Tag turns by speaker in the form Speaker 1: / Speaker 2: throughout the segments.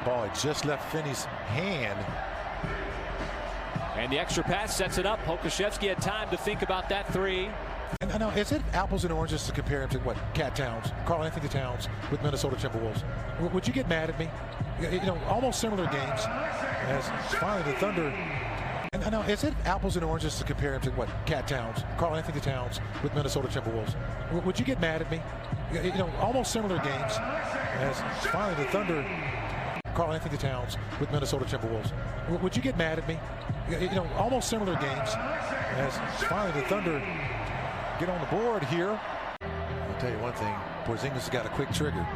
Speaker 1: ball had just left Finney's hand.
Speaker 2: And the extra pass sets it up. Pokusevski had time to think about that three.
Speaker 1: And I know, is it apples and oranges to compare him to what? Cat Towns, Karl Anthony Towns with Minnesota Timberwolves? Would you get mad at me? You know, almost similar games. As finally the Thunder. And I know, is it apples and oranges to compare him to what? Cat Towns, Karl Anthony Towns with Minnesota Timberwolves? Would you get mad at me? You know, almost similar games. As finally the Thunder. Karl Anthony Towns with Minnesota Timberwolves. Would you get mad at me? You know, almost similar games. As finally the Thunder get on the board here. I'll tell you one thing, Porzingis has got a quick trigger.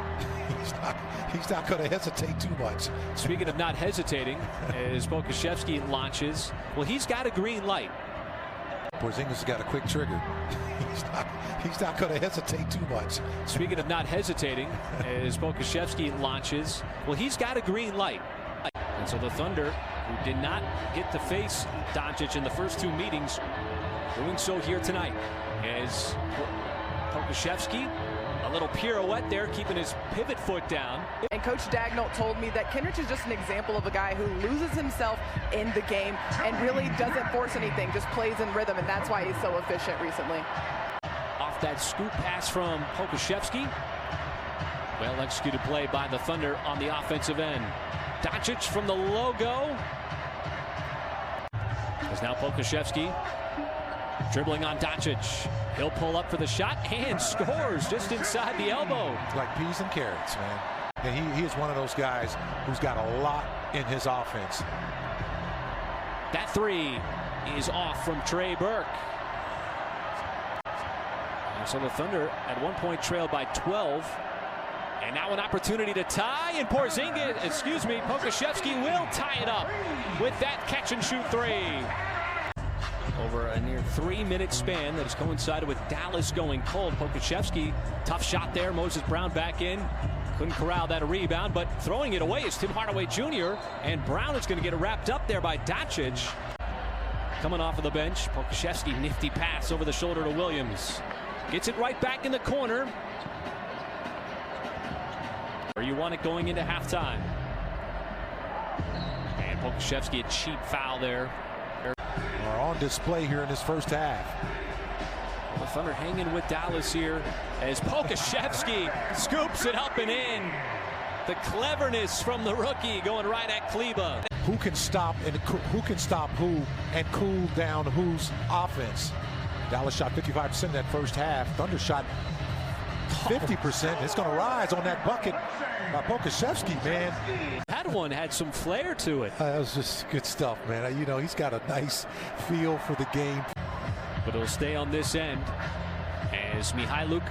Speaker 1: He's not going to hesitate too much.
Speaker 2: Speaking of not hesitating, as Pokusevski launches, well, he's got a green light.
Speaker 1: Porzingis has got a quick trigger. He's not going to hesitate too much.
Speaker 2: Speaking of not hesitating, as Pokusevski launches, well, he's got a green light. And so the Thunder, who did not get to face Doncic in the first two meetings, doing so here tonight. As Pokusevski, a little pirouette there, keeping his pivot foot down.
Speaker 3: And Coach Dagnall told me that Kenrich is just an example of a guy who loses himself in the game and really doesn't force anything, just plays in rhythm, and that's why he's so efficient recently.
Speaker 2: Off that scoop pass from Pokusevski. Well executed play by the Thunder on the offensive end. Doncic from the logo. As now Pokusevski dribbling on Doncic. He'll pull up for the shot and scores just inside the elbow.
Speaker 1: Like peas and carrots, man. And he is one of those guys who's got a lot in his offense.
Speaker 2: That three is off from Trey Burke. And so the Thunder at one point trailed by 12. And now an opportunity to tie, and Pokusevski will tie it up with that catch and shoot three. Over a near 3-minute span that has coincided with Dallas going cold. Pokusevski, tough shot there. Moses Brown back in. Couldn't corral that rebound, but throwing it away is Tim Hardaway Jr. And Brown is going to get it wrapped up there by Doncic. Coming off of the bench, Pokusevski, nifty pass over the shoulder to Williams. Gets it right back in the corner. Where you want it going into halftime. And Pokusevski, a cheap foul there.
Speaker 1: Are on display here in this first half.
Speaker 2: Well, the Thunder hanging with Dallas here as Pokusevski scoops it up and in. The cleverness from the rookie going right at Kleba.
Speaker 1: Who can stop who and cool down whose offense? Dallas shot 55% in that first half. Thunder shot 50%. It's going to rise on that bucket by Pokusevski, man.
Speaker 2: That one had some flair to it.
Speaker 1: That was just good stuff, man. You know, he's got a nice feel for the game.
Speaker 2: But it'll stay on this end as Mihailuk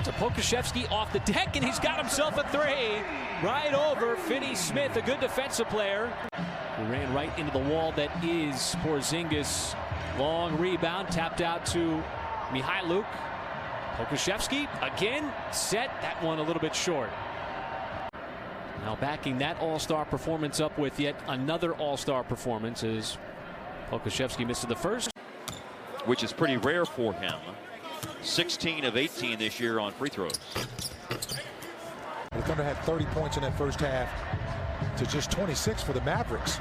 Speaker 2: to Pokusevski off the deck, and he's got himself a three. Right over Finney Smith, a good defensive player. He ran right into the wall that is Porzingis. Long rebound, tapped out to Mihailuk. Pokusevski again set that one a little bit short. Now backing that all-star performance up with yet another all-star performance as Pokusevski misses the first.
Speaker 4: Which is pretty rare for him. 16 of 18 this year on free throws.
Speaker 1: The Thunder had 30 points in that first half to just 26 for the Mavericks.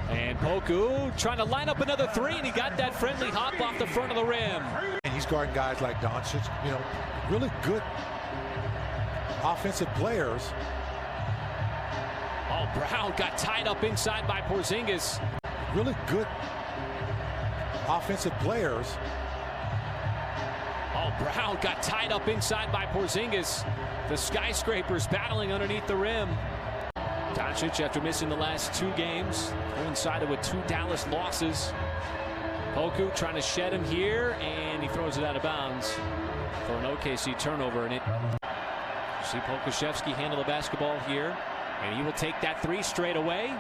Speaker 2: And Poku trying to line up another three, and he got that friendly hop off the front of the rim.
Speaker 1: And he's guarding guys like Doncic, you know, really good offensive players.
Speaker 2: Oh, Brown got tied up inside by Porzingis.
Speaker 1: Really good offensive players.
Speaker 2: Oh, Brown got tied up inside by Porzingis. The skyscrapers battling underneath the rim. Doncic, after missing the last two games, coincided with two Dallas losses. Poku trying to shed him here, and he throws it out of bounds for an OKC turnover. And see Pokusevski handle the basketball here, and he will take that three straight away.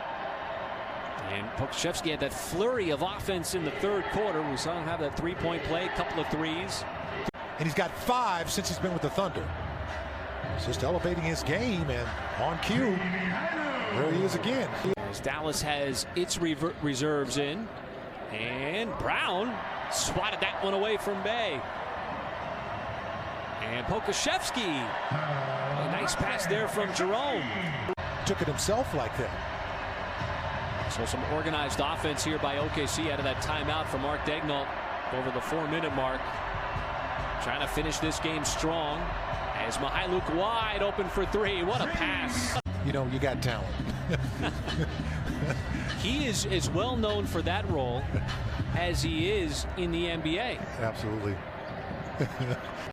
Speaker 2: And Pokusevski had that flurry of offense in the third quarter. We saw him have that three-point play, a couple of threes.
Speaker 1: And he's got 5 since he's been with the Thunder. He's just elevating his game, and on cue, there he is again.
Speaker 2: As Dallas has its reserves in, and Brown swatted that one away from Bay. And Pokusevski. A nice pass there from Jerome.
Speaker 1: Took it himself like that.
Speaker 2: So some organized offense here by OKC out of that timeout from Mark Daignault over the 4-minute mark. Trying to finish this game strong as Mihailuk wide open for three. What a pass.
Speaker 1: You know, you got talent.
Speaker 2: He is as well known for that role as he is in the NBA.
Speaker 1: Absolutely.